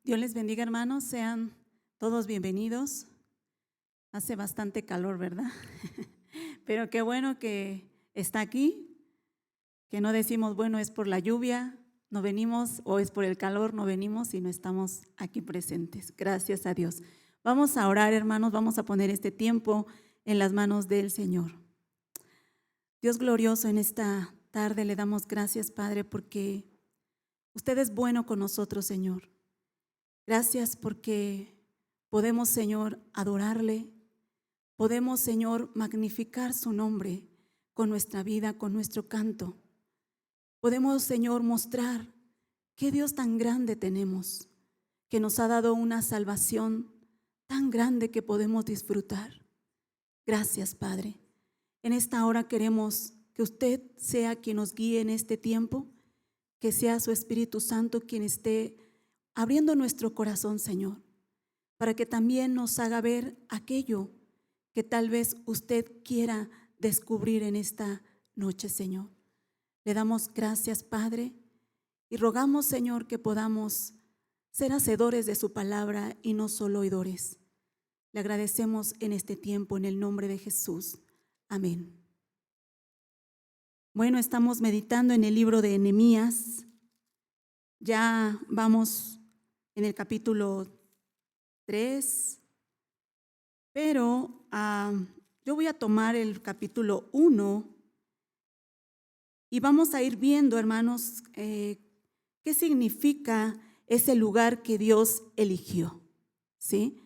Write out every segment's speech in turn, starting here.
Dios les bendiga, hermanos, sean todos bienvenidos. Hace bastante calor, ¿verdad? Pero qué bueno que está aquí, que no decimos, bueno, es por la lluvia, no venimos, o es por el calor, no venimos, sino estamos aquí presentes. Gracias a Dios. Vamos a orar, hermanos, vamos a poner este tiempo en las manos del Señor. Dios glorioso, en esta tarde le damos gracias, Padre, porque usted es bueno con nosotros, Señor. Gracias porque podemos, Señor, adorarle, podemos, Señor, magnificar su nombre con nuestra vida, con nuestro canto. Podemos, Señor, mostrar qué Dios tan grande tenemos, que nos ha dado una salvación tan grande que podemos disfrutar. Gracias, Padre. En esta hora queremos que usted sea quien nos guíe en este tiempo, que sea su Espíritu Santo quien esté abriendo nuestro corazón, Señor, para que también nos haga ver aquello que tal vez usted quiera descubrir en esta noche, Señor. Le damos gracias, Padre, y rogamos, Señor, que podamos ser hacedores de su palabra y no solo oidores. Le agradecemos en este tiempo en el nombre de Jesús. Amén. Bueno, estamos meditando en el libro de Nehemías. Ya vamos en el capítulo 3, pero yo voy a tomar el capítulo 1 y vamos a ir viendo, hermanos, qué significa ese lugar que Dios eligió, ¿sí?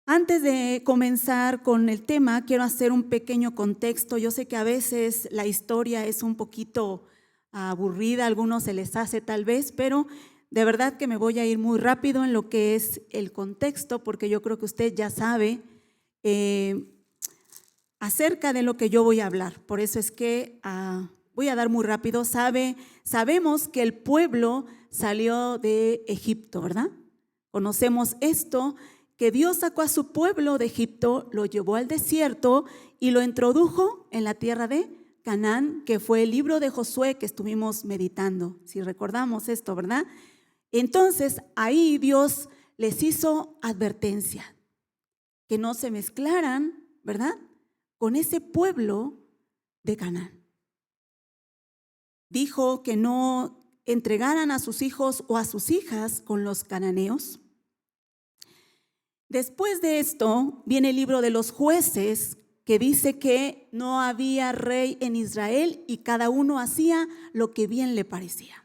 Antes de comenzar con el tema, quiero hacer un pequeño contexto. Yo sé que a veces la historia es un poquito aburrida, a algunos se les hace tal vez, pero de verdad que me voy a ir muy rápido en lo que es el contexto, porque yo creo que usted ya sabe acerca de lo que yo voy a hablar. Por eso es que voy a dar muy rápido. Sabemos que el pueblo salió de Egipto, ¿verdad? Conocemos esto, que Dios sacó a su pueblo de Egipto, lo llevó al desierto y lo introdujo en la tierra de Canaán, que fue el libro de Josué que estuvimos meditando, si recordamos esto, ¿verdad? Entonces ahí Dios les hizo advertencia, que no se mezclaran, ¿verdad?, con ese pueblo de Canaán. Dijo que no entregaran a sus hijos o a sus hijas con los cananeos. Después de esto viene el libro de los Jueces, que dice que no había rey en Israel y cada uno hacía lo que bien le parecía.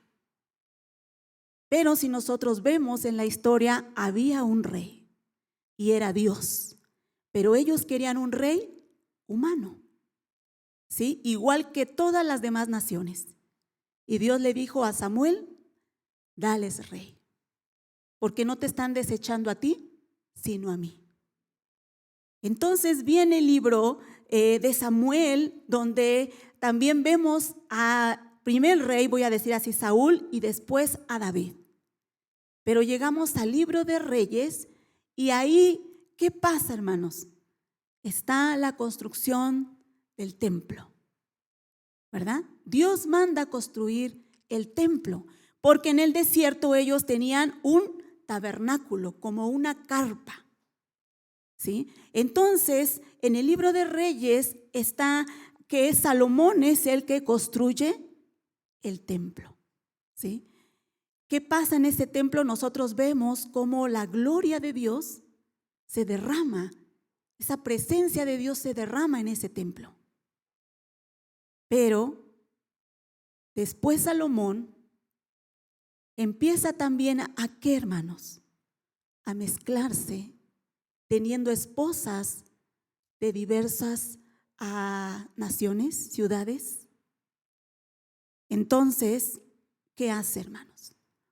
Pero si nosotros vemos en la historia, había un rey y era Dios, pero ellos querían un rey humano, ¿sí? Igual que todas las demás naciones. Y Dios le dijo a Samuel, dales rey, porque no te están desechando a ti, sino a mí. Entonces viene el libro de Samuel, donde también vemos a primer rey, voy a decir así, Saúl, y después a David. Pero llegamos al libro de Reyes y ahí, ¿qué pasa, hermanos? Está la construcción del templo, ¿verdad? Dios manda construir el templo, porque en el desierto ellos tenían un tabernáculo, como una carpa, ¿sí? Entonces, en el libro de Reyes está que Salomón es el que construye el templo, ¿sí? ¿Qué pasa en ese templo? Nosotros vemos cómo la gloria de Dios se derrama, esa presencia de Dios se derrama en ese templo. Pero después Salomón empieza también ¿a qué, hermanos? A mezclarse, teniendo esposas de diversas naciones, ciudades. Entonces, ¿qué hace, hermanos?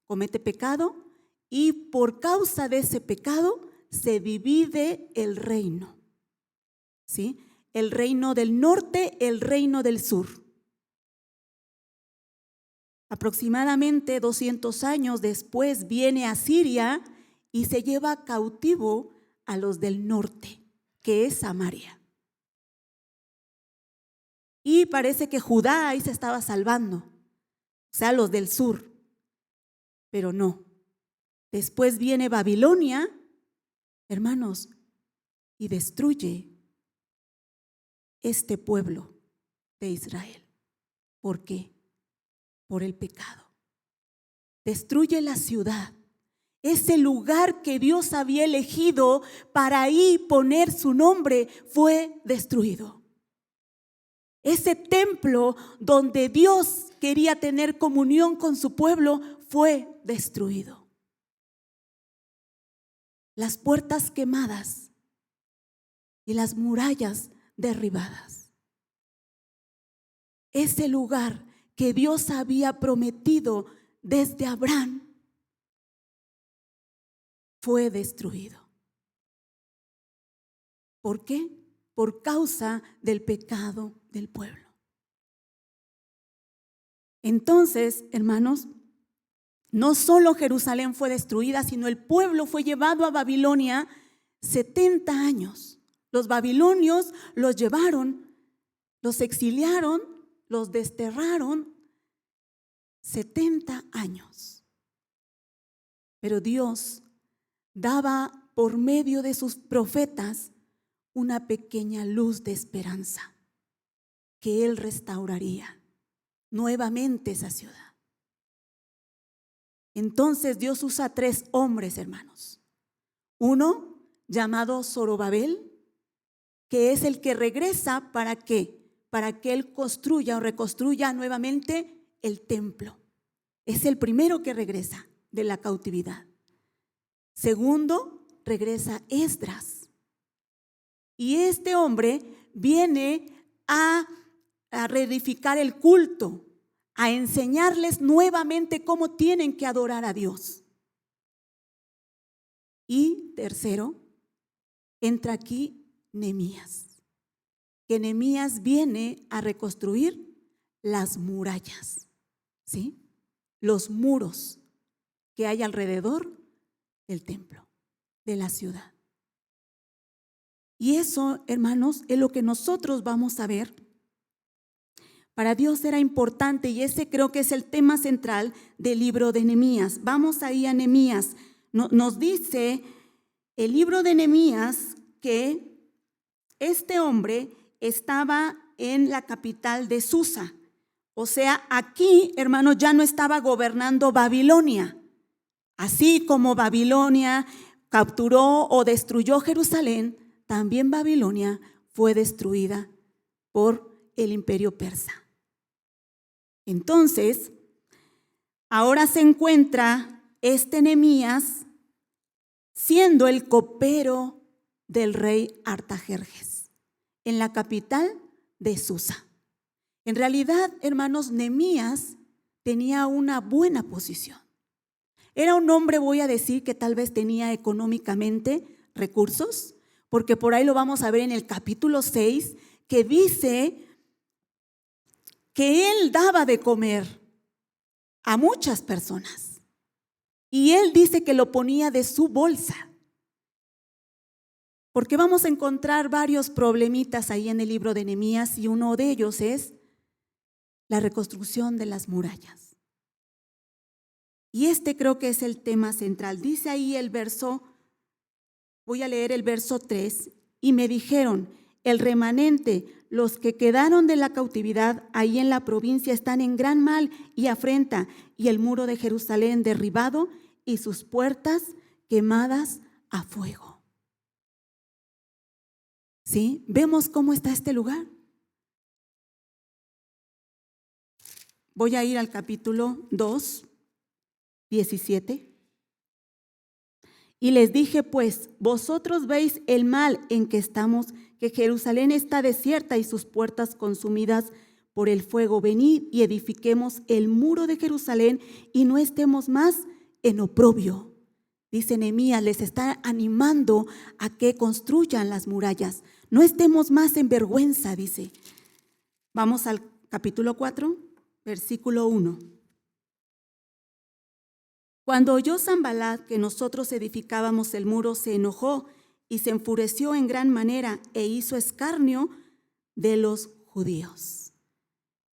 Comete pecado y por causa de ese pecado se divide el reino, ¿sí? El reino del norte, el reino del sur. Aproximadamente 200 años después viene Asiria y se lleva cautivo a los del norte, que es Samaria. Y parece que Judá ahí se estaba salvando, o sea, los del sur, pero no. Después viene Babilonia, hermanos, y destruye este pueblo de Israel. ¿Por qué? Por el pecado. Destruye la ciudad, ese lugar que Dios había elegido para ahí poner su nombre, fue destruido. Ese templo donde Dios quería tener comunión con su pueblo fue destruido. Las puertas quemadas y las murallas derribadas. Ese lugar que Dios había prometido desde Abraham fue destruido. ¿Por qué? Por causa del pecado del pueblo. Entonces, hermanos, no solo Jerusalén fue destruida, sino el pueblo fue llevado a Babilonia 70 años. Los babilonios los llevaron, los exiliaron, los desterraron 70 años. Pero Dios daba por medio de sus profetas una pequeña luz de esperanza, que Él restauraría nuevamente esa ciudad. Entonces Dios usa 3 hombres, hermanos. Uno llamado Zorobabel, que es el que regresa ¿para qué? Para que Él construya o reconstruya nuevamente el templo. Es el primero que regresa de la cautividad. Segundo, regresa Esdras. Y este hombre viene a reedificar el culto, a enseñarles nuevamente cómo tienen que adorar a Dios. Y tercero, entra aquí Nehemías, que Nehemías viene a reconstruir las murallas, ¿sí? Los muros que hay alrededor del templo, de la ciudad. Y eso, hermanos, es lo que nosotros vamos a ver. Para Dios era importante, y ese creo que es el tema central del libro de Nehemías. Vamos ahí a Nehemías. Nos dice el libro de Nehemías que este hombre estaba en la capital de Susa. O sea, aquí, hermanos, ya no estaba gobernando Babilonia. Así como Babilonia capturó o destruyó Jerusalén, también Babilonia fue destruida por el imperio persa. Entonces, ahora se encuentra este Nehemías siendo el copero del rey Artajerjes en la capital de Susa. En realidad, hermanos, Nehemías tenía una buena posición. Era un hombre, voy a decir, que tal vez tenía económicamente recursos, porque por ahí lo vamos a ver en el capítulo 6, que dice que él daba de comer a muchas personas. Y él dice que lo ponía de su bolsa. Porque vamos a encontrar varios problemitas ahí en el libro de Nehemías, y uno de ellos es la reconstrucción de las murallas. Y este creo que es el tema central. Dice ahí el verso, voy a leer el verso 3, y me dijeron: el remanente, los que quedaron de la cautividad ahí en la provincia, están en gran mal y afrenta, y el muro de Jerusalén derribado y sus puertas quemadas a fuego. ¿Sí? ¿Vemos cómo está este lugar? Voy a ir al capítulo 2, 17. Y les dije, pues, vosotros veis el mal en que estamos, que Jerusalén está desierta y sus puertas consumidas por el fuego. Venid y edifiquemos el muro de Jerusalén y no estemos más en oprobio. Dice Nehemías, les está animando a que construyan las murallas. No estemos más en vergüenza, dice. Vamos al capítulo 4, versículo 1. Cuando oyó Sanballat que nosotros edificábamos el muro, se enojó y se enfureció en gran manera e hizo escarnio de los judíos.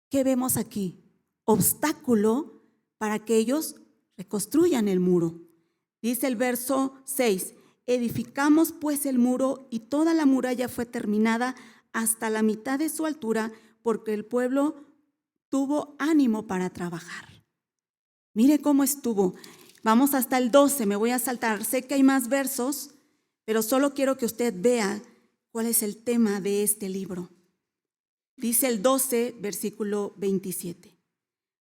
¿Qué vemos aquí? Obstáculo para que ellos reconstruyan el muro. Dice el verso 6, edificamos pues el muro y toda la muralla fue terminada hasta la mitad de su altura porque el pueblo tuvo ánimo para trabajar. Mire cómo estuvo. Vamos hasta el 12, me voy a saltar. Sé que hay más versos, pero solo quiero que usted vea cuál es el tema de este libro. Dice el 12, versículo 27.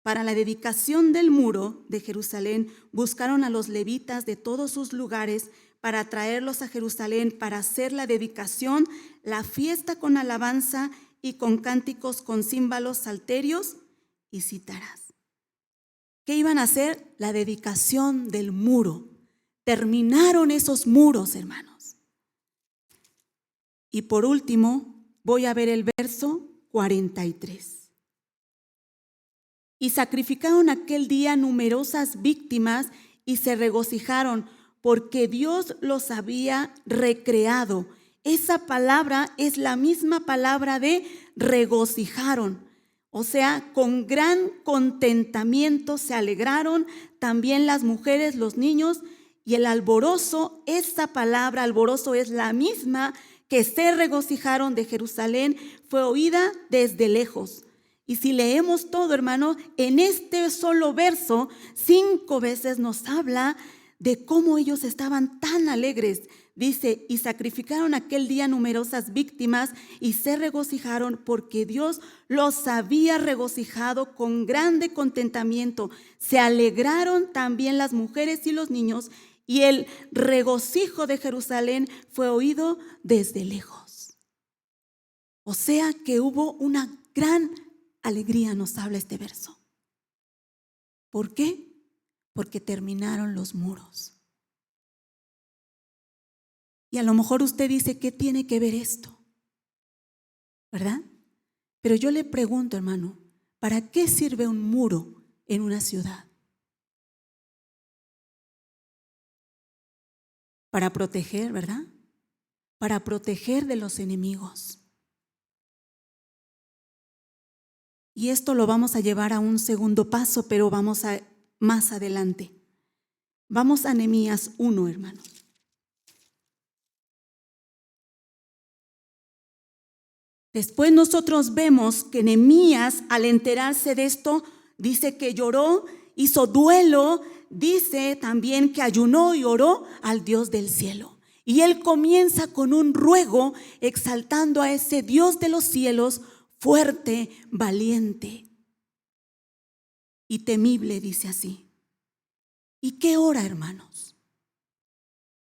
Para la dedicación del muro de Jerusalén buscaron a los levitas de todos sus lugares para traerlos a Jerusalén para hacer la dedicación, la fiesta con alabanza y con cánticos con címbalos, salterios y cítaras. ¿Qué iban a hacer? La dedicación del muro. Terminaron esos muros, hermanos. Y por último, voy a ver el verso 43. Y sacrificaron aquel día numerosas víctimas y se regocijaron porque Dios los había recreado. Esa palabra es la misma palabra de regocijaron. O sea, con gran contentamiento se alegraron también las mujeres, los niños y el alborozo. Esa palabra alborozo es la misma que se regocijaron de Jerusalén, fue oída desde lejos. Y si leemos todo, hermano, en este solo verso, 5 veces nos habla de cómo ellos estaban tan alegres. Dice, y sacrificaron aquel día numerosas víctimas y se regocijaron porque Dios los había regocijado con grande contentamiento. Se alegraron también las mujeres y los niños y el regocijo de Jerusalén fue oído desde lejos. O sea que hubo una gran alegría, nos habla este verso. ¿Por qué? Porque terminaron los muros. Y a lo mejor usted dice, ¿qué tiene que ver esto? ¿Verdad? Pero yo le pregunto, hermano, ¿para qué sirve un muro en una ciudad? Para proteger, ¿verdad? Para proteger de los enemigos. Y esto lo vamos a llevar a un segundo paso, pero vamos a más adelante. Vamos a Nehemías 1, hermano. Después nosotros vemos que Nehemías, al enterarse de esto, dice que lloró, hizo duelo, dice también que ayunó y oró al Dios del cielo. Y él comienza con un ruego exaltando a ese Dios de los cielos, fuerte, valiente y temible, dice así. ¿Y qué ora, hermanos?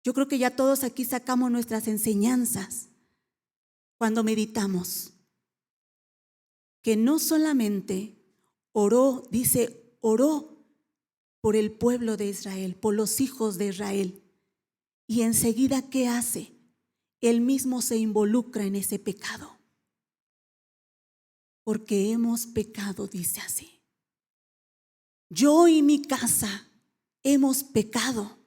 Yo creo que ya todos aquí sacamos nuestras enseñanzas cuando meditamos, que no solamente oró, dice, oró por el pueblo de Israel, por los hijos de Israel. Y enseguida, ¿qué hace? Él mismo se involucra en ese pecado. Porque hemos pecado, dice así. Yo y mi casa hemos pecado.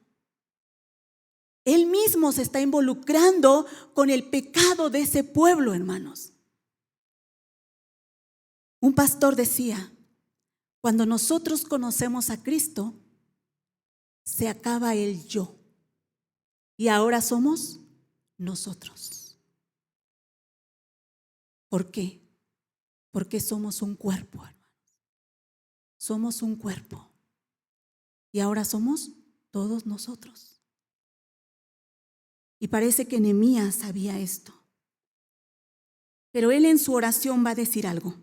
Él mismo se está involucrando con el pecado de ese pueblo, hermanos. Un pastor decía, cuando nosotros conocemos a Cristo, se acaba el yo. Y ahora somos nosotros. ¿Por qué? Porque somos un cuerpo, hermanos. Somos un cuerpo. Y ahora somos todos nosotros. Y parece que Nehemías sabía esto. Pero él en su oración va a decir algo.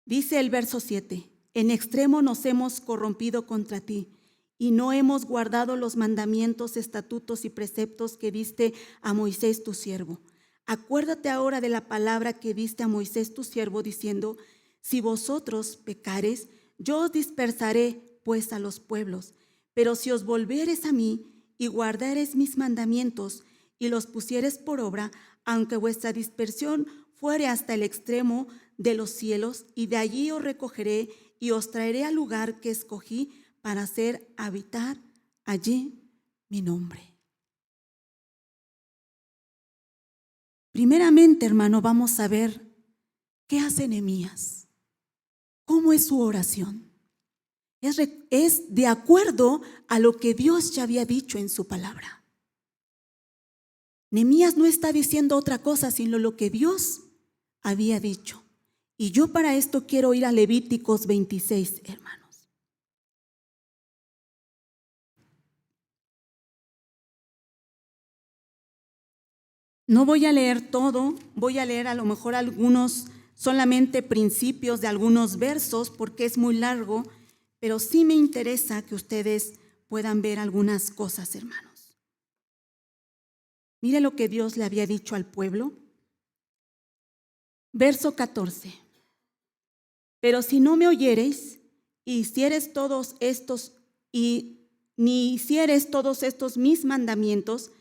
Dice el verso 7, en extremo nos hemos corrompido contra ti y no hemos guardado los mandamientos, estatutos y preceptos que diste a Moisés tu siervo. Acuérdate ahora de la palabra que diste a Moisés tu siervo diciendo, si vosotros pecares, yo os dispersaré pues a los pueblos, pero si os volveres a mí y guardares mis mandamientos y los pusieres por obra, aunque vuestra dispersión fuere hasta el extremo de los cielos, y de allí os recogeré y os traeré al lugar que escogí para hacer habitar allí mi nombre. Primeramente, hermano, vamos a ver qué hace Nehemías, cómo es su oración. Es de acuerdo a lo que Dios ya había dicho en su palabra. Nehemías no está diciendo otra cosa sino lo que Dios había dicho. Y yo para esto quiero ir a Levíticos 26, hermanos. No voy a leer todo, voy a leer a lo mejor algunos, solamente principios de algunos versos, porque es muy largo, pero sí me interesa que ustedes puedan ver algunas cosas, hermanos. Mire lo que Dios le había dicho al pueblo. Verso 14. Pero si no me oyereis y hicieres todos estos ni hicieres todos estos mis mandamientos,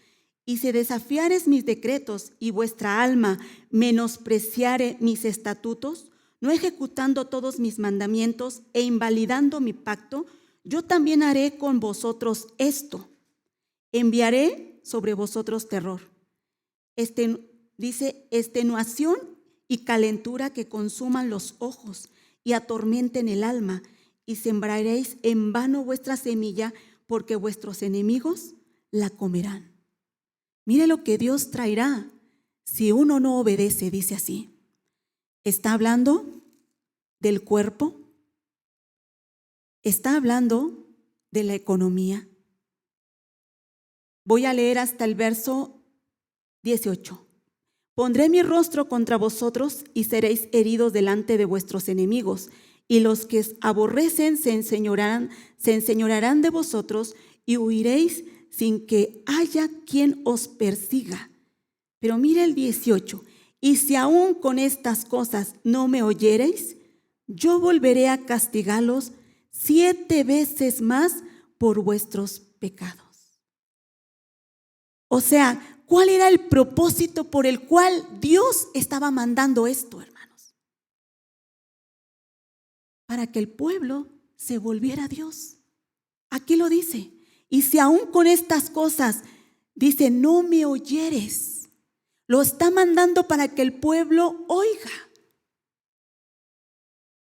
y si desafiares mis decretos y vuestra alma menospreciare mis estatutos, no ejecutando todos mis mandamientos e invalidando mi pacto, yo también haré con vosotros esto. Enviaré sobre vosotros terror. Dice extenuación y calentura que consuman los ojos y atormenten el alma, y sembraréis en vano vuestra semilla, porque vuestros enemigos la comerán. Mire lo que Dios traerá si uno no obedece, dice así. Está hablando del cuerpo, está hablando de la economía. Voy a leer hasta el verso 18. Pondré mi rostro contra vosotros y seréis heridos delante de vuestros enemigos, y los que os aborrecen se enseñorearán de vosotros y huiréis sin que haya quien os persiga. Pero mire el 18. Y si aún con estas cosas no me oyereis, yo volveré a castigaros 7 veces más por vuestros pecados. O sea, ¿cuál era el propósito por el cual Dios estaba mandando esto, hermanos? Para que el pueblo se volviera a Dios. Aquí lo dice. Y si aún con estas cosas, dice, no me oyeres, lo está mandando para que el pueblo oiga.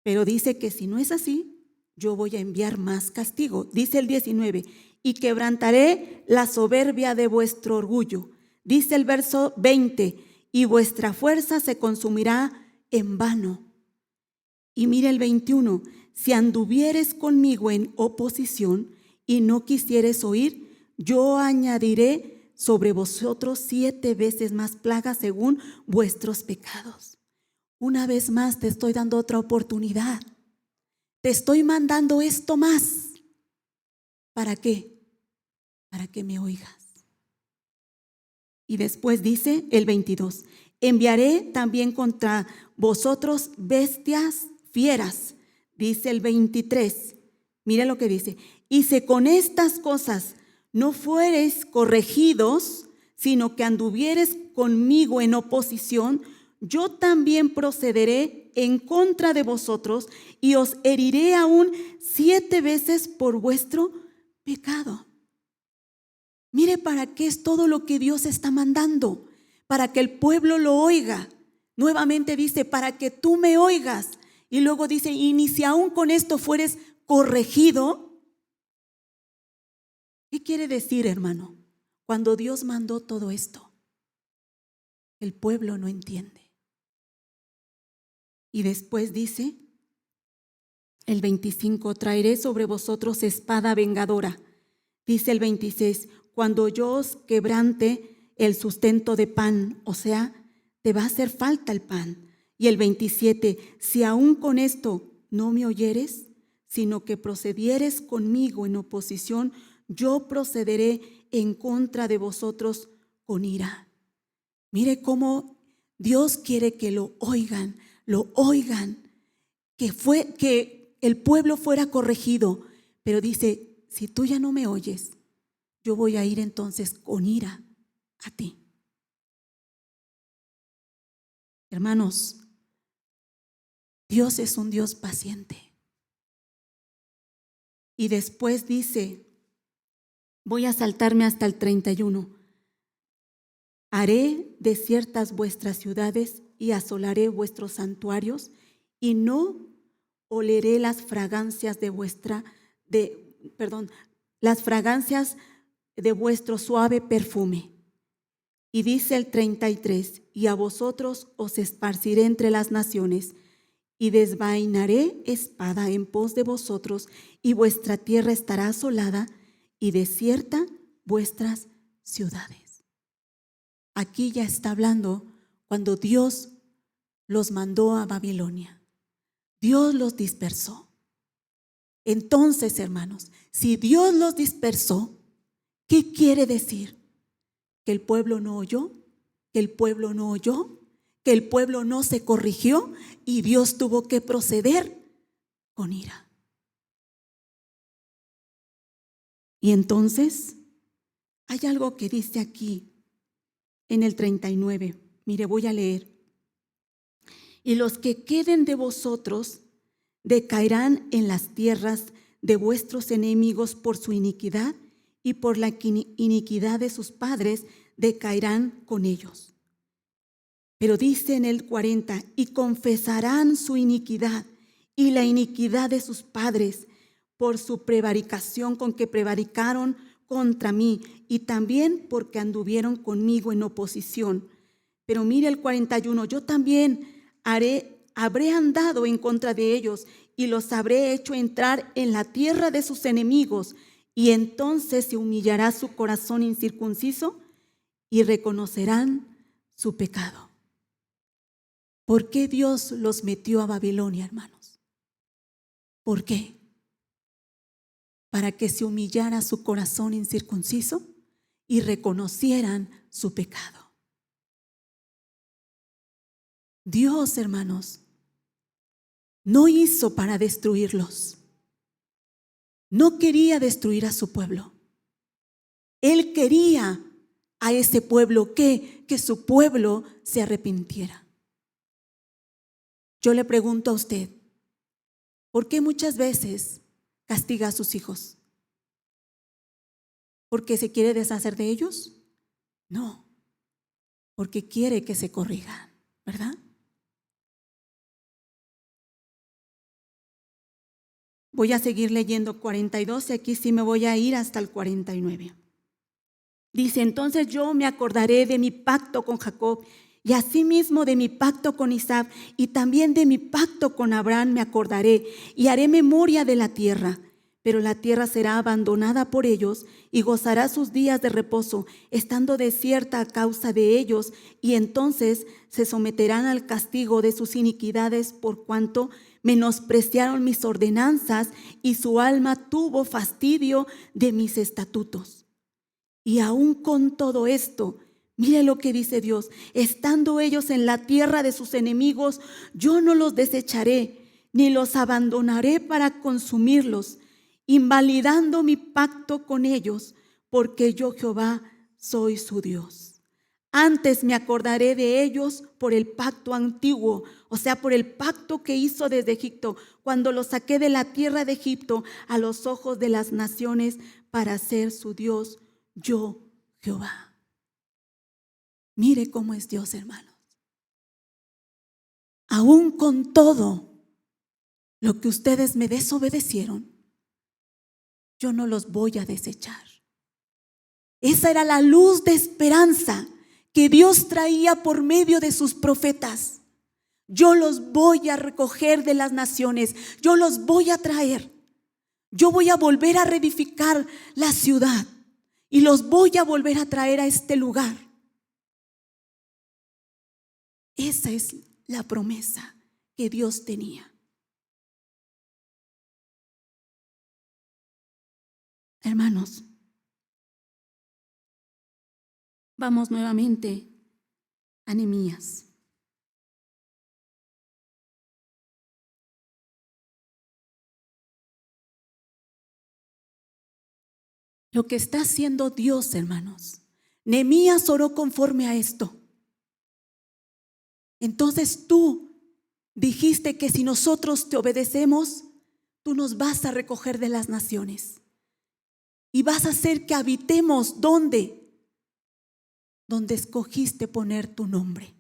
Pero dice que si no es así, yo voy a enviar más castigo. Dice el 19, y quebrantaré la soberbia de vuestro orgullo. Dice el verso 20, y vuestra fuerza se consumirá en vano. Y mire el 21, si anduvieres conmigo en oposición y no quisieres oír, yo añadiré sobre vosotros 7 veces más plagas según vuestros pecados. Una vez más te estoy dando otra oportunidad. Te estoy mandando esto más. ¿Para qué? Para que me oigas. Y después dice el 22, enviaré también contra vosotros bestias fieras. Dice el 23, mire lo que dice, y si con estas cosas no fuereis corregidos, sino que anduvieres conmigo en oposición, yo también procederé en contra de vosotros y os heriré aún 7 veces por vuestro pecado. Mire para qué es todo lo que Dios está mandando, para que el pueblo lo oiga. Nuevamente dice, para que tú me oigas. Y luego dice, y ni si aún con esto fueres corregido. ¿Qué quiere decir, hermano? Cuando Dios mandó todo esto, el pueblo no entiende. Y después dice, el 25, traeré sobre vosotros espada vengadora. Dice el 26, cuando yo os quebrante el sustento de pan, o sea, te va a hacer falta el pan. Y el 27, si aún con esto no me oyeres, sino que procedieres conmigo en oposición, yo procederé en contra de vosotros con ira. Mire cómo Dios quiere que lo oigan, que el pueblo fuera corregido. Pero dice, si tú ya no me oyes, yo voy a ir entonces con ira a ti. Hermanos, Dios es un Dios paciente. Y después dice, voy a saltarme hasta el 31. Haré desiertas vuestras ciudades y asolaré vuestros santuarios y no oleré las fragancias de vuestra las fragancias de vuestro suave perfume. Y dice el 33, y a vosotros os esparciré entre las naciones, y desvainaré espada en pos de vosotros, y vuestra tierra estará asolada y desierta vuestras ciudades. Aquí ya está hablando cuando Dios los mandó a Babilonia. Dios los dispersó. Entonces, hermanos, si Dios los dispersó, ¿qué quiere decir? ¿Que el pueblo no oyó? ¿Que el pueblo no oyó? ¿Que el pueblo no se corrigió? Y Dios tuvo que proceder con ira. Y entonces, hay algo que dice aquí en el 39. Mire, voy a leer. Y los que queden de vosotros decaerán en las tierras de vuestros enemigos por su iniquidad, y por la iniquidad de sus padres decaerán con ellos. Pero dice en el 40, y confesarán su iniquidad y la iniquidad de sus padres por su prevaricación con que prevaricaron contra mí, y también porque anduvieron conmigo en oposición. Pero mire el 41, yo también habré andado en contra de ellos y los habré hecho entrar en la tierra de sus enemigos, y entonces se humillará su corazón incircunciso y reconocerán su pecado. ¿Por qué Dios los metió a Babilonia, hermanos? ¿Por qué? Para que se humillara su corazón incircunciso y reconocieran su pecado. Dios, hermanos, no hizo para destruirlos. No quería destruir a su pueblo. Él quería a ese pueblo que su pueblo se arrepintiera. Yo le pregunto a usted, ¿por qué muchas veces castiga a sus hijos? ¿Porque se quiere deshacer de ellos? No, porque quiere que se corrijan, ¿verdad? Voy a seguir leyendo 42 y aquí sí me voy a ir hasta el 49. Dice, entonces yo me acordaré de mi pacto con Jacob, y asimismo de mi pacto con Isaac, y también de mi pacto con Abraham me acordaré, y haré memoria de la tierra. Pero la tierra será abandonada por ellos, y gozará sus días de reposo, estando desierta a causa de ellos, y entonces se someterán al castigo de sus iniquidades, por cuanto menospreciaron mis ordenanzas, y su alma tuvo fastidio de mis estatutos. Y aún con todo esto, mire lo que dice Dios, estando ellos en la tierra de sus enemigos, yo no los desecharé, ni los abandonaré para consumirlos, invalidando mi pacto con ellos, porque yo Jehová soy su Dios. Antes me acordaré de ellos por el pacto antiguo, o sea, por el pacto que hizo desde Egipto, cuando los saqué de la tierra de Egipto a los ojos de las naciones para ser su Dios, yo Jehová. Mire cómo es Dios, hermanos. Aún con todo lo que ustedes me desobedecieron, yo no los voy a desechar. Esa era la luz de esperanza que Dios traía por medio de sus profetas. Yo los voy a recoger de las naciones, yo los voy a traer. Yo voy a volver a reedificar la ciudad y los voy a volver a traer a este lugar. Esa es la promesa que Dios tenía. Hermanos, vamos nuevamente a Nehemías. Lo que está haciendo Dios, hermanos. Nehemías oró conforme a esto. Entonces tú dijiste que si nosotros te obedecemos, tú nos vas a recoger de las naciones y vas a hacer que habitemos ¿dónde? Donde escogiste poner tu nombre.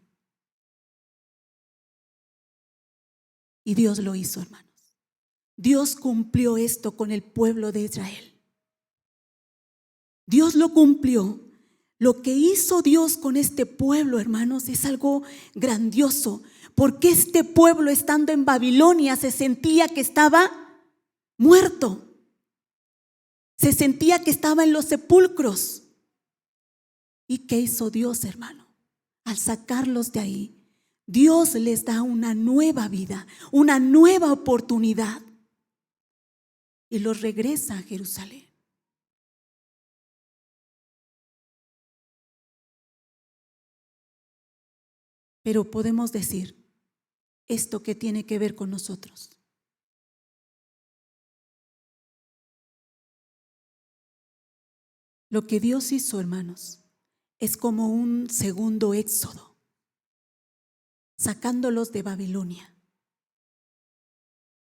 Y Dios lo hizo, hermanos. Dios cumplió esto con el pueblo de Israel. Dios lo cumplió. Lo que hizo Dios con este pueblo, hermanos, es algo grandioso, porque este pueblo, estando en Babilonia, se sentía que estaba muerto. Se sentía que estaba en los sepulcros. ¿Y qué hizo Dios, hermano? Al sacarlos de ahí, Dios les da una nueva vida, una nueva oportunidad, y los regresa a Jerusalén. Pero podemos decir, ¿esto qué tiene que ver con nosotros? Lo que Dios hizo, hermanos, es como un segundo éxodo, sacándolos de Babilonia,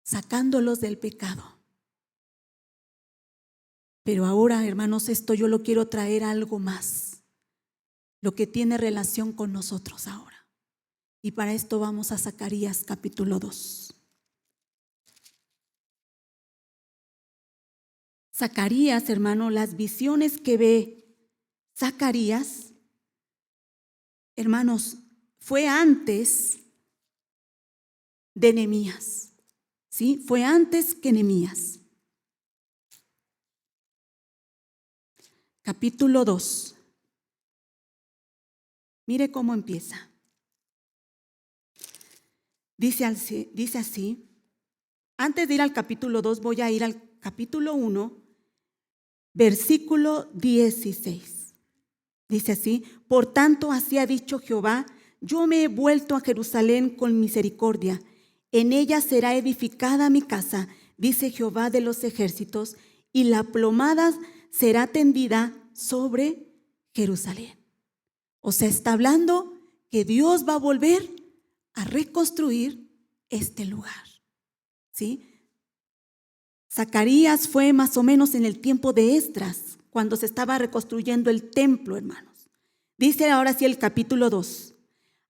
sacándolos del pecado. Pero ahora, hermanos, esto yo lo quiero traer a algo más, lo que tiene relación con nosotros ahora. Y para esto vamos a Zacarías capítulo 2. Zacarías, hermano, las visiones que ve Zacarías, hermanos, fue antes de Nehemías, ¿sí? Fue antes que Nehemías. Capítulo 2. Mire cómo empieza. Dice así. Antes de ir al capítulo 2, voy a ir al capítulo 1, versículo 16. Dice así: por tanto, así ha dicho Jehová, yo me he vuelto a Jerusalén con misericordia. En ella será edificada mi casa, dice Jehová de los ejércitos, y la plomada será tendida sobre Jerusalén. O sea, está hablando que Dios va a volver a reconstruir este lugar, ¿sí? Zacarías fue más o menos en el tiempo de Esdras, cuando se estaba reconstruyendo el templo, hermanos. Dice ahora sí el capítulo 2.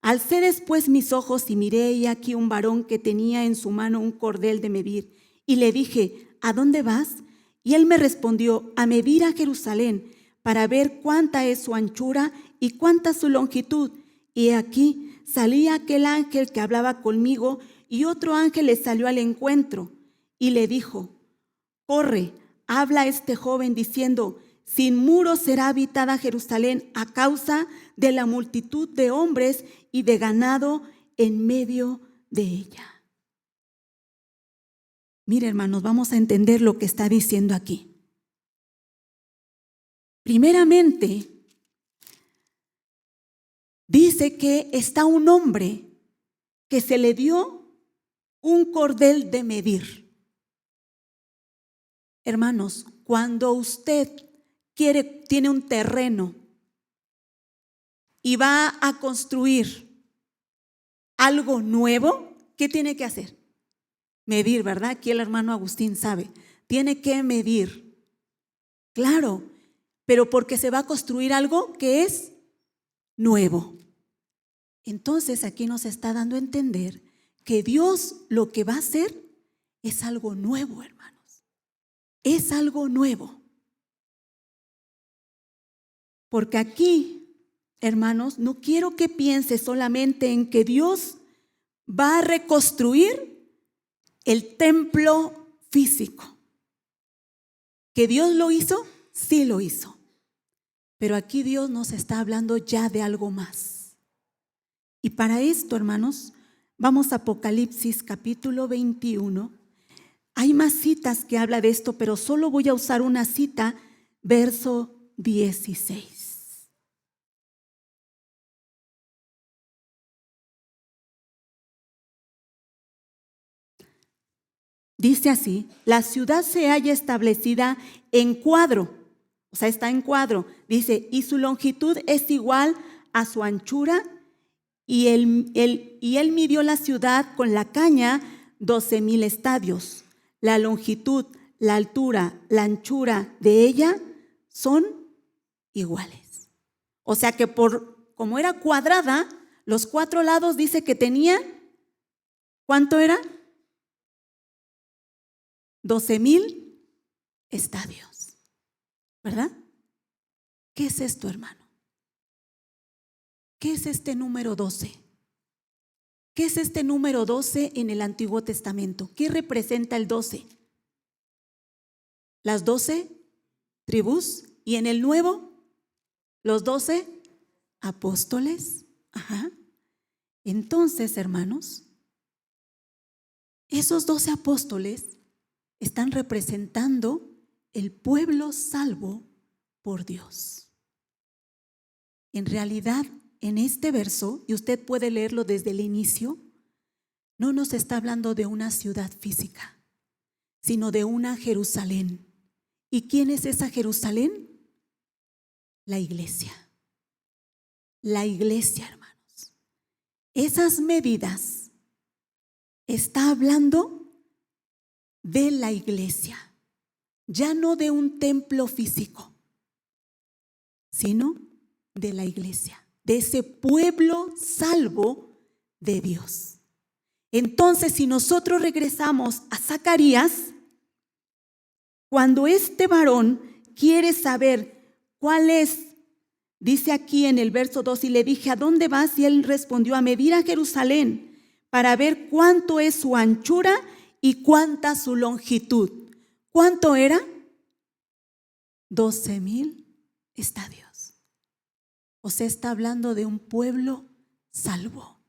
Alcé después mis ojos y miré, y aquí un varón que tenía en su mano un cordel de medir. Y le dije, ¿a dónde vas? Y él me respondió, a medir a Jerusalén, para ver cuánta es su anchura y cuánta su longitud. Y aquí salía aquel ángel que hablaba conmigo, y otro ángel le salió al encuentro y le dijo, corre, habla a este joven diciendo, sin muros será habitada Jerusalén a causa de la multitud de hombres y de ganado en medio de ella. Mire, hermanos, vamos a entender lo que está diciendo aquí. Primeramente, dice que está un hombre que se le dio un cordel de medir. Hermanos, cuando usted tiene un terreno y va a construir algo nuevo, ¿qué tiene que hacer? Medir, ¿verdad? Aquí el hermano Agustín sabe. Tiene que medir. Claro, pero porque se va a construir algo que es nuevo. Entonces aquí nos está dando a entender que Dios lo que va a hacer es algo nuevo, hermanos. Es algo nuevo. Porque aquí, hermanos, no quiero que piense solamente en que Dios va a reconstruir el templo físico. ¿Que Dios lo hizo? Sí lo hizo. Pero aquí Dios nos está hablando ya de algo más. Y para esto, hermanos, vamos a Apocalipsis capítulo 21. Hay más citas que habla de esto, pero solo voy a usar una cita, verso 16. Dice así, la ciudad se halla establecida en cuadro, o sea, está en cuadro. Dice, y su longitud es igual a su anchura, y él midió la ciudad con la caña 12,000 estadios. La longitud, la altura, la anchura de ella son iguales. O sea que como era cuadrada, los 4 lados dice que tenía, ¿cuánto era? 12,000 estadios, ¿verdad? ¿Qué es esto, hermano? ¿Qué es este número 12? ¿Qué es este número 12 en el Antiguo Testamento? ¿Qué representa el 12? Las 12 tribus. Y en el Nuevo, los 12 apóstoles. Ajá. Entonces, hermanos, esos 12 apóstoles están representando el pueblo salvo por Dios. En realidad, en este verso, y usted puede leerlo desde el inicio, no nos está hablando de una ciudad física, sino de una Jerusalén. ¿Y quién es esa Jerusalén? La iglesia. La iglesia, hermanos. Esas medidas está hablando de la iglesia, ya no de un templo físico, sino de la iglesia, de ese pueblo salvo de Dios. Entonces, si nosotros regresamos a Zacarías, cuando este varón quiere saber cuál es, dice aquí en el verso 2, y le dije, ¿a dónde vas? Y él respondió, a medir a Jerusalén para ver cuánto es su anchura y cuánta su longitud. ¿Cuánto era? 12,000 estadios. O sea, está hablando de un pueblo salvo.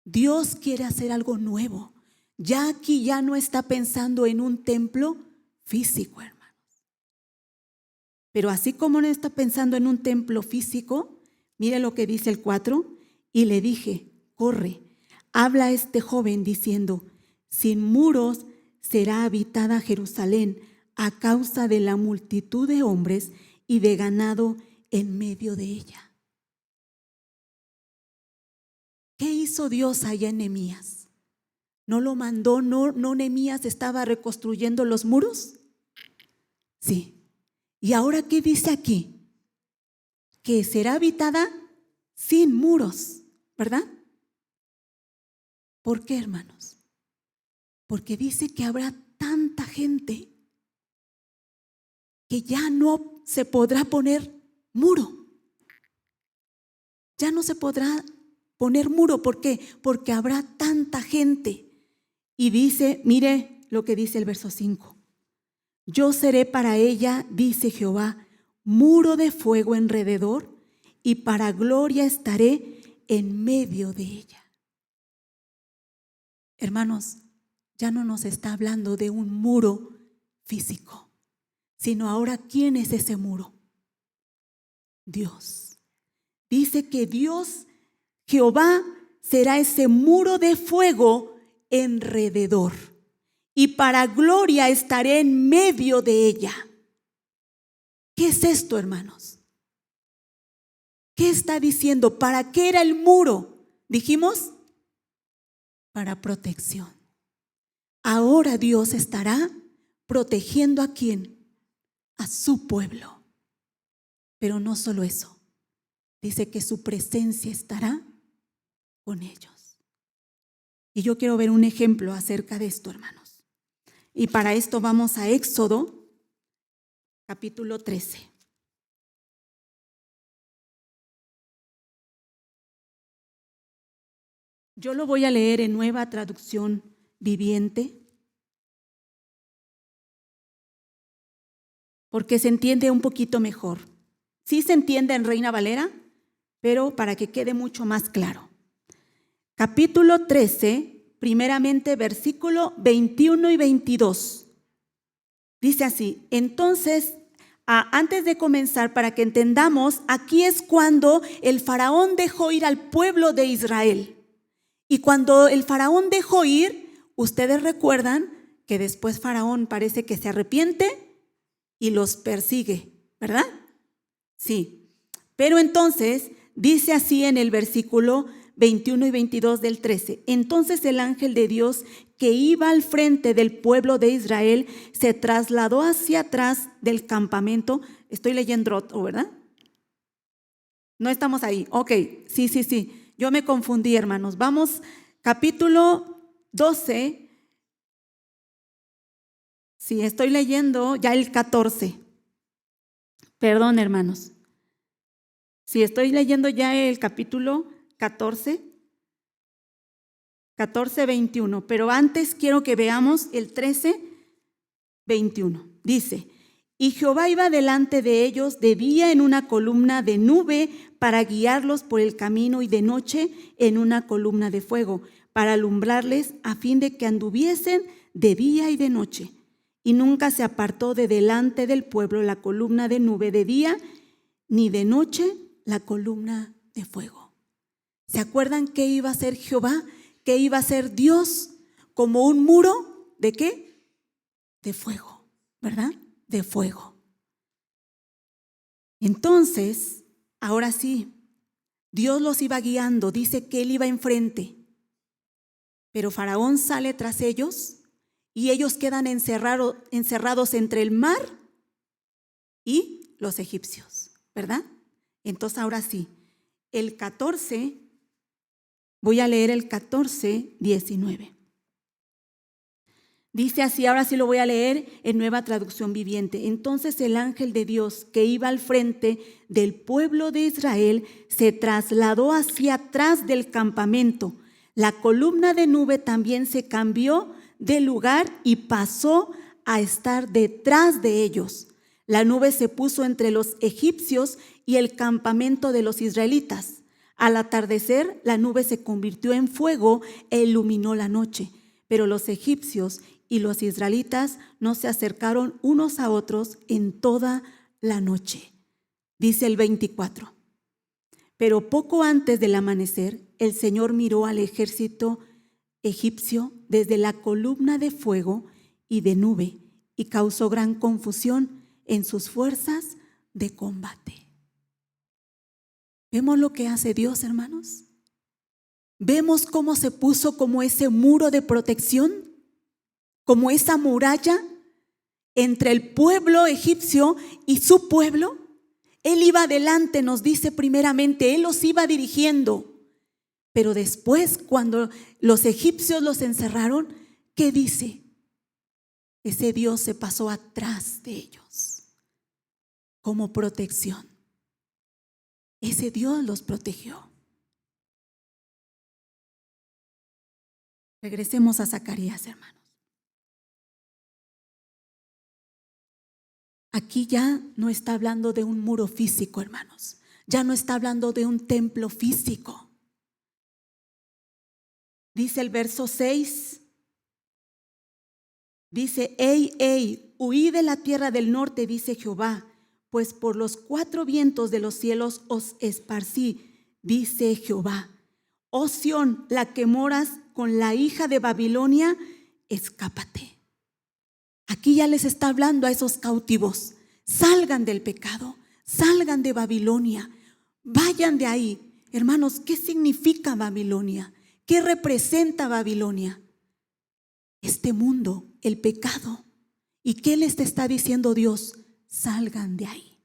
Dios quiere hacer algo nuevo. Ya aquí ya no está pensando en un templo físico, hermanos. Pero así como no está pensando en un templo físico, mire lo que dice el 4, y le dije, corre, habla a este joven diciendo, sin muros será habitada Jerusalén a causa de la multitud de hombres y de ganado en medio de ella. ¿Qué hizo Dios allá en Nehemías? ¿No lo mandó? ¿No Nehemías estaba reconstruyendo los muros? Sí. ¿Y ahora qué dice aquí? Que será habitada sin muros, ¿verdad? ¿Por qué, hermanos? Porque dice que habrá tanta gente que ya no se podrá poner muro. Ya no se podrá poner muro. ¿Por qué? Porque habrá tanta gente. Y dice, mire lo que dice el verso 5. Yo seré para ella, dice Jehová, muro de fuego alrededor, y para gloria estaré en medio de ella. Hermanos, ya no nos está hablando de un muro físico, sino ahora, ¿quién es ese muro? Dios. Dice que Dios, Jehová, será ese muro de fuego alrededor, y para gloria estaré en medio de ella. ¿Qué es esto, hermanos? ¿Qué está diciendo? ¿Para qué era el muro? Dijimos, para protección. Ahora Dios estará protegiendo ¿a quién? A su pueblo. Pero no solo eso. Dice que su presencia estará con ellos. Y yo quiero ver un ejemplo acerca de esto, hermanos. Y para esto vamos a Éxodo, capítulo 13. Yo lo voy a leer en Nueva Traducción Viviente, porque se entiende un poquito mejor. Sí se entiende en Reina Valera, pero para que quede mucho más claro. Capítulo 13, primeramente versículo 21 y 22. Dice así, entonces, antes de comenzar, para que entendamos, aquí es cuando el faraón dejó ir al pueblo de Israel. Y cuando el faraón dejó ir, ustedes recuerdan que después faraón parece que se arrepiente y los persigue, ¿verdad? Sí. Pero entonces dice así en el versículo 21 y 22 del 13. Entonces el ángel de Dios que iba al frente del pueblo de Israel se trasladó hacia atrás del campamento. Estoy leyendo otro, ¿verdad? No estamos ahí. Ok, sí. Yo me confundí, hermanos. Vamos, capítulo 12. Sí, estoy leyendo ya el 14. Perdón, hermanos. Sí, estoy leyendo ya el capítulo 14, 21. Pero antes quiero que veamos el 13, 21. Dice: y Jehová iba delante de ellos de día en una columna de nube para guiarlos por el camino, y de noche en una columna de fuego para alumbrarles, a fin de que anduviesen de día y de noche. Y nunca se apartó de delante del pueblo la columna de nube de día, ni de noche la columna de fuego. ¿Se acuerdan qué iba a ser Jehová? ¿Qué iba a ser Dios? Como un muro, ¿de qué? De fuego, ¿verdad? De fuego. Entonces, ahora sí, Dios los iba guiando, dice que Él iba enfrente, pero Faraón sale tras ellos y ellos quedan encerrados entre el mar y los egipcios, ¿verdad? Entonces, ahora sí, el 14, voy a leer el 14, 19. Dice así, ahora sí lo voy a leer en Nueva Traducción Viviente. Entonces el ángel de Dios que iba al frente del pueblo de Israel se trasladó hacia atrás del campamento. La columna de nube también se cambió de lugar y pasó a estar detrás de ellos. La nube se puso entre los egipcios y el campamento de los israelitas. Al atardecer, la nube se convirtió en fuego e iluminó la noche. Pero los egipcios y los israelitas no se acercaron unos a otros en toda la noche. Dice el 24. Pero poco antes del amanecer, el Señor miró al ejército egipcio desde la columna de fuego y de nube y causó gran confusión en sus fuerzas de combate. ¿Vemos lo que hace Dios, hermanos? ¿Vemos cómo se puso como ese muro de protección? Como esa muralla entre el pueblo egipcio y su pueblo. Él iba adelante, nos dice primeramente, Él los iba dirigiendo. Pero después, cuando los egipcios los encerraron, ¿qué dice? Ese Dios se pasó atrás de ellos como protección. Ese Dios los protegió. Regresemos a Zacarías, hermanos. Aquí ya no está hablando de un muro físico, hermanos. Ya no está hablando de un templo físico. Dice el verso 6. Dice: ey, huid de la tierra del norte, dice Jehová, pues por los 4 vientos de los cielos os esparcí, dice Jehová. Oh Sión, la que moras con la hija de Babilonia, escápate. Aquí ya les está hablando a esos cautivos: salgan del pecado, salgan de Babilonia, vayan de ahí. Hermanos, ¿qué significa Babilonia? ¿Qué representa Babilonia? Este mundo, el pecado. ¿Y qué les está diciendo Dios? Salgan de ahí,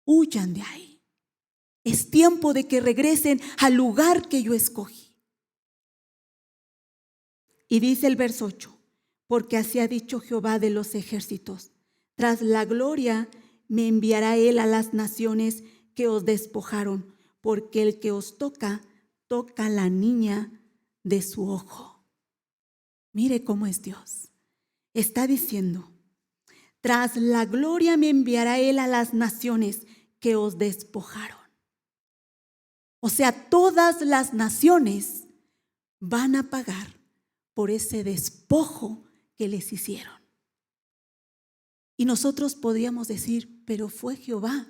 huyan de ahí. Es tiempo de que regresen al lugar que yo escogí. Y dice el verso 8. Porque así ha dicho Jehová de los ejércitos: tras la gloria me enviará Él a las naciones que os despojaron, porque el que os toca, toca a la niña de su ojo. Mire cómo es Dios. Está diciendo: tras la gloria me enviará Él a las naciones que os despojaron. O sea, todas las naciones van a pagar por ese despojo que les hicieron. Y nosotros podríamos decir: pero fue Jehová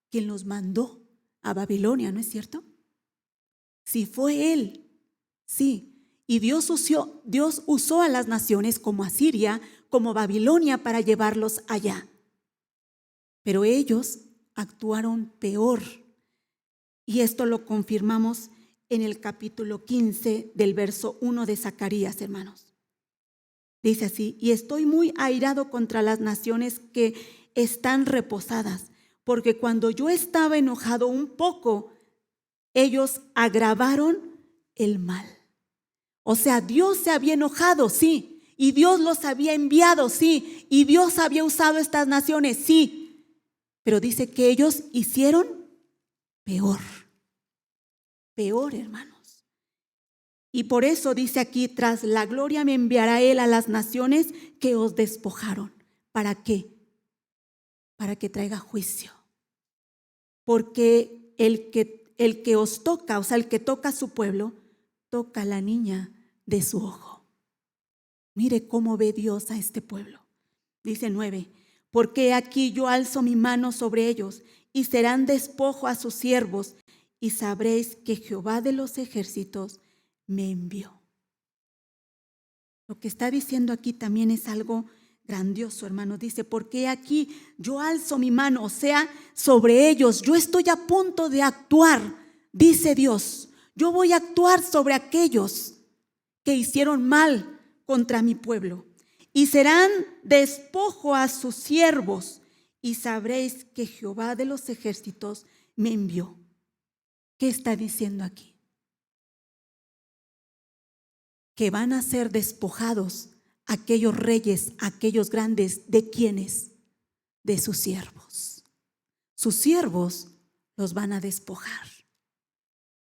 quien los mandó a Babilonia, ¿no es cierto? Sí, fue Él, sí. Y Dios usó a las naciones como Asiria, como Babilonia, para llevarlos allá. Pero ellos actuaron peor. Y esto lo confirmamos en el capítulo 15 del verso 1 de Zacarías, hermanos. Dice así: y estoy muy airado contra las naciones que están reposadas, porque cuando yo estaba enojado un poco, ellos agravaron el mal. O sea, Dios se había enojado, sí, Y Dios los había enviado, sí. Y Dios había usado estas naciones, sí. Pero dice que ellos hicieron peor. Peor, hermanos. Y por eso dice aquí, tras la gloria me enviará Él a las naciones que os despojaron. ¿Para qué? Para que traiga juicio. Porque el que os toca, o sea, el que toca a su pueblo, toca a la niña de su ojo. Mire cómo ve Dios a este pueblo. Dice 9, porque aquí yo alzo mi mano sobre ellos y serán despojo a sus siervos y sabréis que Jehová de los ejércitos me envió. Lo que está diciendo aquí también es algo grandioso, hermano. Dice, porque aquí yo alzo mi mano, o sea, sobre ellos. Yo estoy a punto de actuar, dice Dios. Yo voy a actuar sobre aquellos que hicieron mal contra mi pueblo. Y serán despojo a sus siervos. Y sabréis que Jehová de los ejércitos me envió. ¿Qué está diciendo aquí? Que van a ser despojados aquellos reyes, aquellos grandes, ¿de quiénes? De sus siervos. Sus siervos los van a despojar.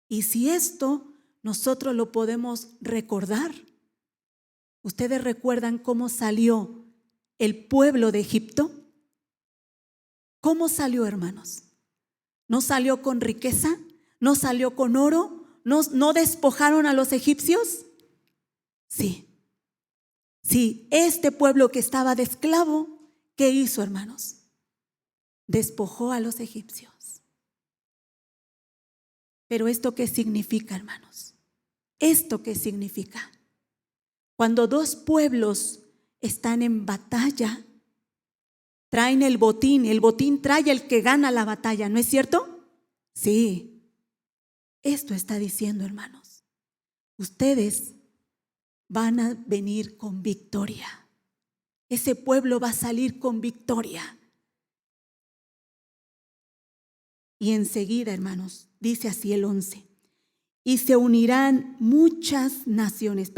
Y si esto nosotros lo podemos recordar, ¿ustedes recuerdan cómo salió el pueblo de Egipto? ¿Cómo salió, hermanos? ¿No salió con riqueza? ¿No salió con oro? ¿No despojaron a los egipcios? Sí. Sí, este pueblo que estaba de esclavo, ¿qué hizo, hermanos? Despojó a los egipcios. Pero ¿esto qué significa, hermanos? ¿Esto qué significa? Cuando dos pueblos están en batalla, traen el botín trae el que gana la batalla, ¿no es cierto? Sí. Esto está diciendo, hermanos, ustedes van a venir con victoria. Ese pueblo va a salir con victoria. Y enseguida, hermanos, dice así el 11, y se unirán muchas naciones.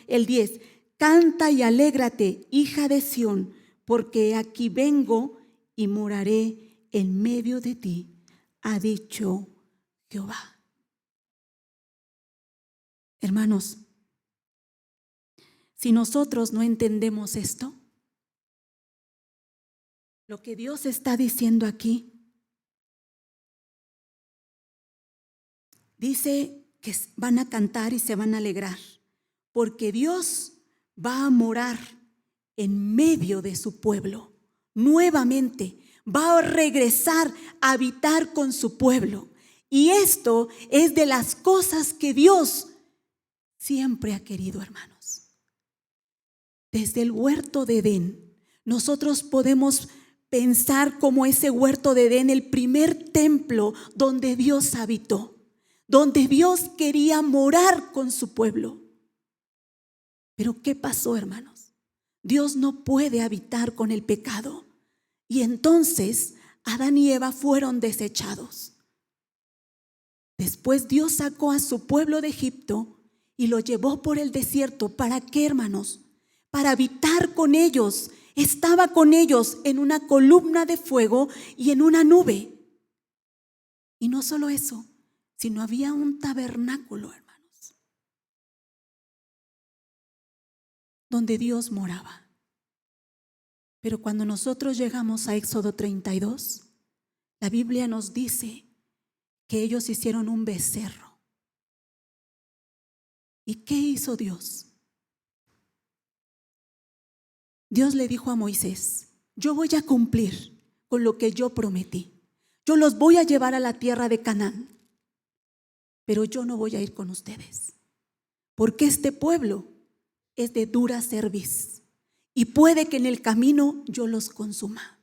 El 10, canta y alégrate, hija de Sión, porque aquí vengo y moraré en medio de ti, ha dicho Jehová. Hermanos, si nosotros no entendemos esto, lo que Dios está diciendo aquí, dice que van a cantar y se van a alegrar, porque Dios va a morar en medio de su pueblo. Nuevamente va a regresar a habitar con su pueblo. Y esto es de las cosas que Dios siempre ha querido, hermanos. Desde el huerto de Edén, nosotros podemos pensar como ese huerto de Edén, el primer templo donde Dios habitó, donde Dios quería morar con su pueblo. Pero ¿qué pasó, hermanos? Dios no puede habitar con el pecado. Y entonces Adán y Eva fueron desechados. Después Dios sacó a su pueblo de Egipto y lo llevó por el desierto. ¿Para qué, hermanos? Para habitar con ellos. Estaba con ellos en una columna de fuego y en una nube. Y no solo eso, sino había un tabernáculo, hermanos, donde Dios moraba. Pero cuando nosotros llegamos a Éxodo 32, la Biblia nos dice que ellos hicieron un becerro. ¿Y qué hizo Dios? Dios le dijo a Moisés, yo voy a cumplir con lo que yo prometí. Yo los voy a llevar a la tierra de Canaán, pero yo no voy a ir con ustedes, porque este pueblo es de dura cerviz y puede que en el camino yo los consuma.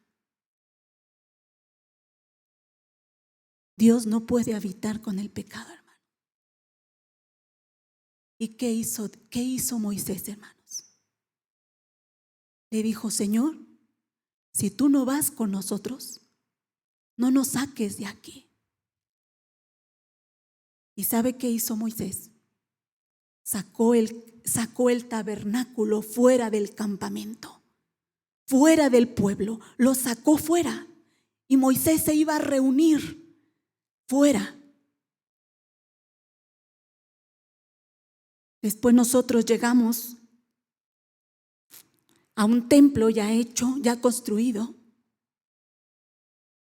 Dios no puede habitar con el pecado, hermano. ¿Y qué hizo Moisés, hermanos? Le dijo, Señor, si tú no vas con nosotros, no nos saques de aquí. ¿Y sabe qué hizo Moisés? Sacó el sacó el tabernáculo fuera del campamento, fuera del pueblo, lo sacó fuera. Y Moisés se iba a reunir fuera. Después nosotros llegamos a un templo ya hecho, ya construido,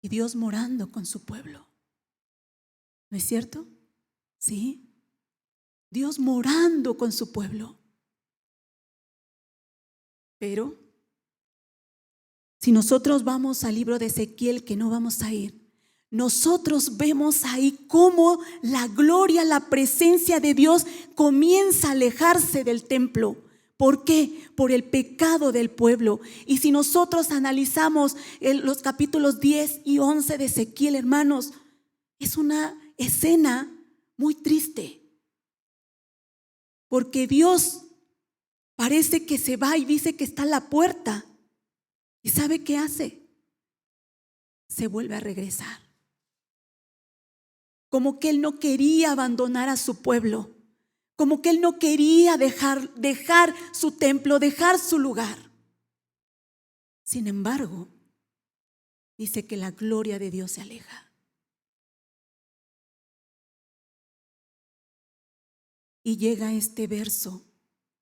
y Dios morando con su pueblo. ¿No es cierto? Sí. Dios morando con su pueblo. Pero si nosotros vamos al libro de Ezequiel, que no vamos a ir, nosotros vemos ahí cómo la gloria, la presencia de Dios comienza a alejarse del templo. ¿Por qué? Por el pecado del pueblo. Y si nosotros analizamos los capítulos 10 y 11 de Ezequiel, hermanos, es una escena muy triste. Porque Dios parece que se va y dice que está a la puerta. ¿Y sabe qué hace? Se vuelve a regresar. Como que Él no quería abandonar a su pueblo. Como que Él no quería dejar su templo, dejar su lugar. Sin embargo, dice que la gloria de Dios se aleja. Y llega este verso,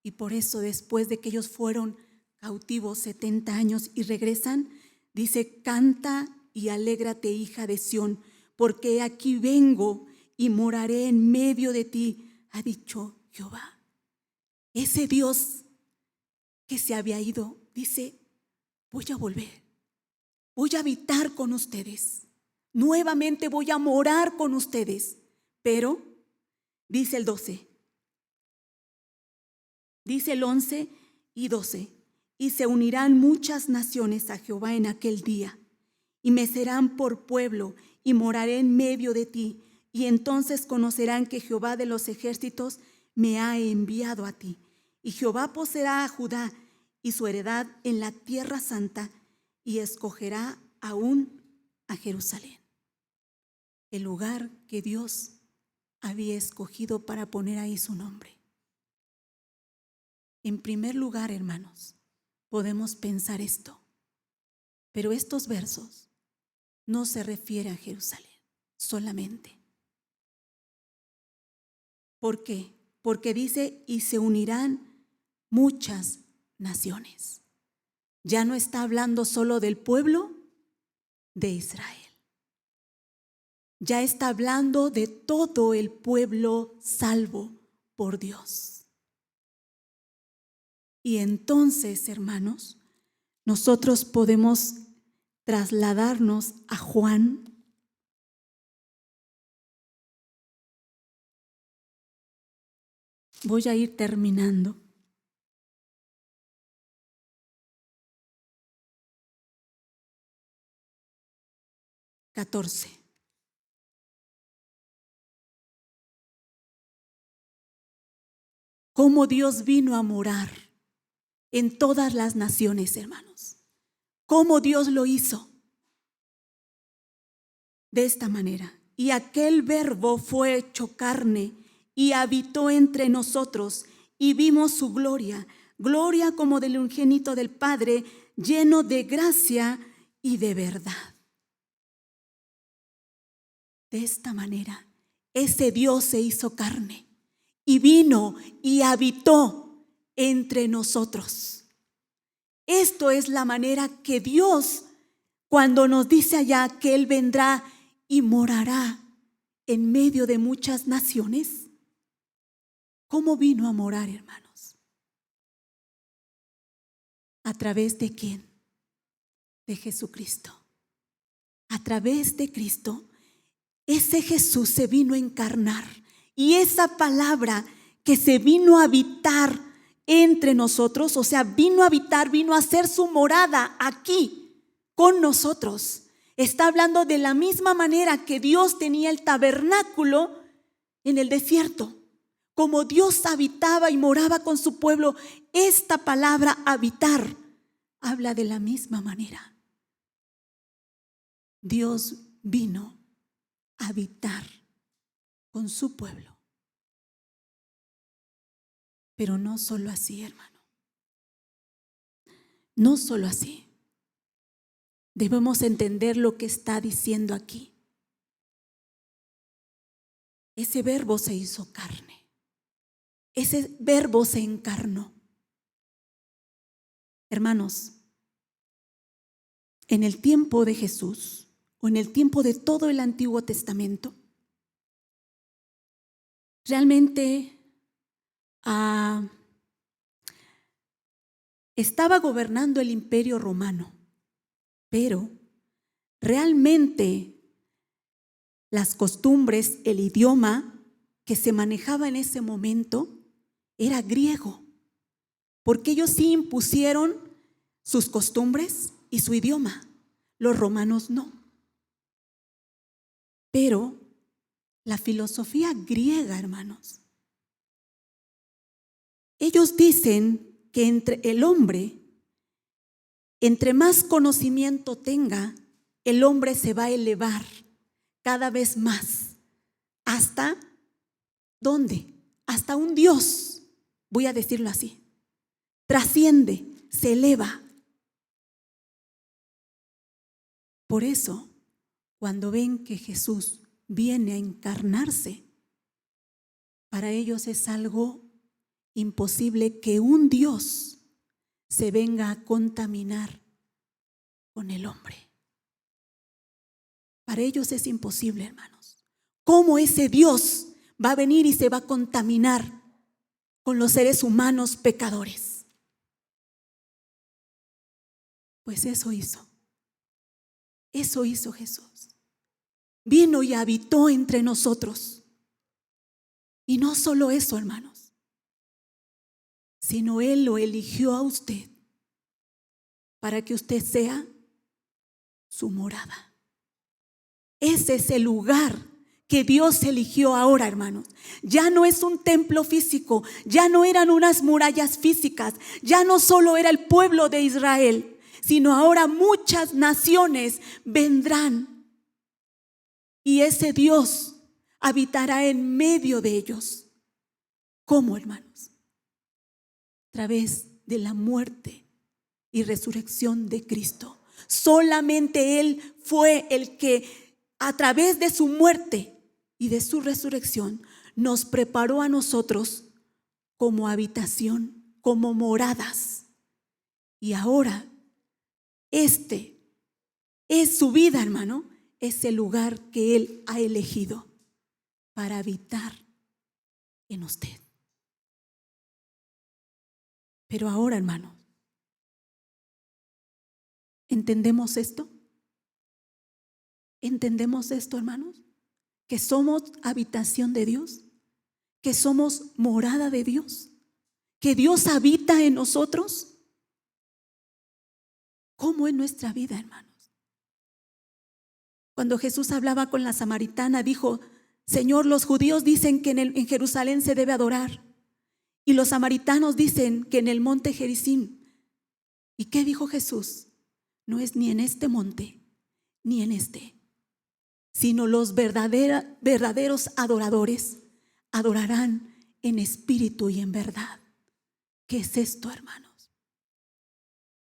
y por eso después de que ellos fueron cautivos 70 años y regresan, dice: canta y alégrate, hija de Sión, porque aquí vengo y moraré en medio de ti, ha dicho Jehová. Ese Dios que se había ido, dice: voy a volver, voy a habitar con ustedes, nuevamente voy a morar con ustedes. Pero, dice el 12, dice el 11 y 12, y se unirán muchas naciones a Jehová en aquel día, y me serán por pueblo, y moraré en medio de ti, y entonces conocerán que Jehová de los ejércitos me ha enviado a ti. Y Jehová poseerá a Judá y su heredad en la tierra santa, y escogerá aún a Jerusalén, el lugar que Dios había escogido para poner ahí su nombre. En primer lugar, hermanos, podemos pensar esto, pero estos versos no se refieren a Jerusalén solamente. ¿Por qué? Porque dice: y se unirán muchas naciones. Ya no está hablando solo del pueblo de Israel. Ya está hablando de todo el pueblo salvo por Dios. Y entonces, hermanos, nosotros podemos trasladarnos a Juan. Voy a ir terminando. Cómo Dios vino a morar en todas las naciones, hermanos. Cómo Dios lo hizo. De esta manera: y aquel verbo fue hecho carne y habitó entre nosotros, y vimos su gloria, gloria como del unigénito del Padre, lleno de gracia y de verdad. De esta manera, ese Dios se hizo carne y vino y habitó entre nosotros. Esto es la manera que Dios, cuando nos dice allá que Él vendrá y morará en medio de muchas naciones, ¿cómo vino a morar, hermanos? ¿A través de quién? De Jesucristo. A través de Cristo, ese Jesús se vino a encarnar, y esa palabra que se vino a habitar entre nosotros, o sea, vino a habitar, vino a hacer su morada aquí con nosotros. Está hablando de la misma manera que Dios tenía el tabernáculo en el desierto. Como Dios habitaba y moraba con su pueblo, esta palabra habitar habla de la misma manera. Dios vino a habitar con su pueblo. Pero no solo así, hermano. No solo así. Debemos entender lo que está diciendo aquí. Ese verbo se hizo carne. Ese verbo se encarnó. Hermanos, en el tiempo de Jesús o en el tiempo de todo el Antiguo Testamento, realmente estaba gobernando el Imperio Romano, pero realmente las costumbres, el idioma que se manejaba en ese momento era griego, porque ellos sí impusieron sus costumbres y su idioma. Los romanos no. Pero la filosofía griega, hermanos, ellos dicen que entre el hombre, entre más conocimiento tenga, el hombre se va a elevar cada vez más. ¿Hasta dónde? Hasta un Dios, voy a decirlo así. Trasciende, se eleva. Por eso, cuando ven que Jesús viene a encarnarse, para ellos es algo imposible que un Dios se venga a contaminar con el hombre. Para ellos es imposible, hermanos. ¿Cómo ese Dios va a venir y se va a contaminar con los seres humanos pecadores? Pues eso hizo. Eso hizo Jesús. Vino y habitó entre nosotros. Y no solo eso, hermanos, sino Él lo eligió a usted para que usted sea su morada. Ese es el lugar que Dios eligió ahora, hermanos. Ya no es un templo físico, ya no eran unas murallas físicas, ya no solo era el pueblo de Israel, sino ahora muchas naciones vendrán y ese Dios habitará en medio de ellos. ¿Cómo, hermanos? A través de la muerte y resurrección de Cristo. Solamente Él fue el que a través de su muerte y de su resurrección nos preparó a nosotros como habitación, como moradas. Y ahora este es su vida, hermano, es el lugar que Él ha elegido para habitar en usted. Pero ahora, hermano, ¿entendemos esto? ¿Entendemos esto, hermanos? Que somos habitación de Dios, que somos morada de Dios, que Dios habita en nosotros. ¿Cómo en nuestra vida, hermanos? Cuando Jesús hablaba con la samaritana, dijo: Señor, los judíos dicen que en Jerusalén se debe adorar, y los samaritanos dicen que en el monte Gerizim. ¿Y qué dijo Jesús? No es ni en este monte, ni en este, sino los verdaderos adoradores adorarán en espíritu y en verdad. ¿Qué es esto, hermanos?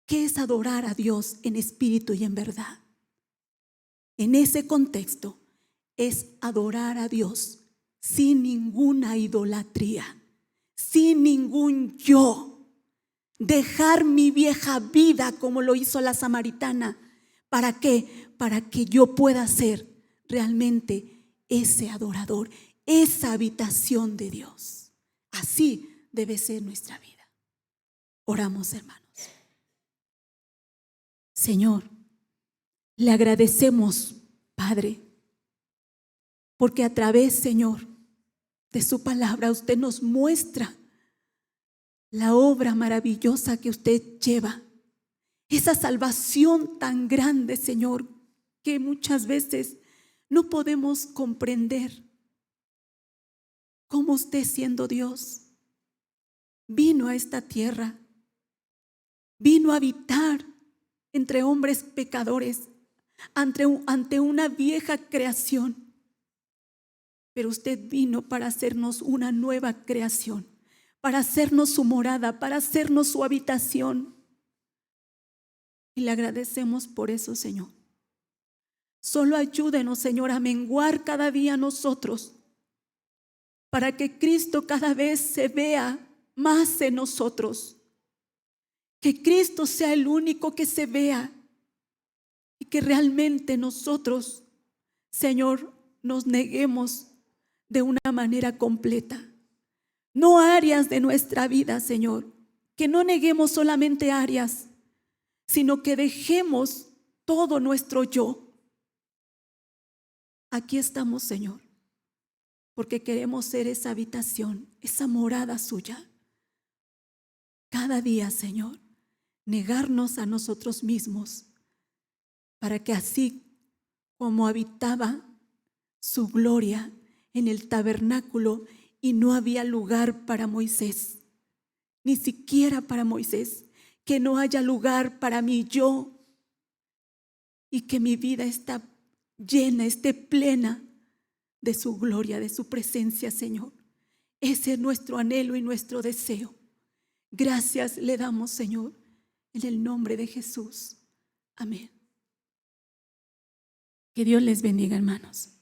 ¿Qué es adorar a Dios en espíritu y en verdad? En ese contexto es adorar a Dios sin ninguna idolatría, sin ningún yo. Dejar mi vieja vida como lo hizo la samaritana. ¿Para qué? Para que yo pueda ser realmente ese adorador, esa habitación de Dios. Así debe ser nuestra vida. Oramos, hermanos. Señor, le agradecemos, Padre, porque a través, Señor, de su palabra usted nos muestra la obra maravillosa que usted lleva, esa salvación tan grande, Señor, que muchas veces no podemos comprender. Cómo usted, siendo Dios, vino a esta tierra, vino a habitar entre hombres pecadores, ante una vieja creación. Pero usted vino para hacernos una nueva creación, para hacernos su morada, para hacernos su habitación. Y le agradecemos por eso, Señor. Solo ayúdenos, Señor, a menguar cada día nosotros, para que Cristo cada vez se vea más en nosotros. Que Cristo sea el único que se vea y que realmente nosotros, Señor, nos neguemos de una manera completa. No áreas de nuestra vida, Señor, que no neguemos solamente áreas, sino que dejemos todo nuestro yo. Aquí estamos, Señor, porque queremos ser esa habitación, esa morada suya. Cada día, Señor, negarnos a nosotros mismos, para que así como habitaba su gloria en el tabernáculo y no había lugar para Moisés, ni siquiera para Moisés, que no haya lugar para mi yo, y que mi vida está llena, esté plena de su gloria, de su presencia, Señor. Ese es nuestro anhelo y nuestro deseo. Gracias le damos, Señor, en el nombre de Jesús. Amén. Que Dios les bendiga, hermanos.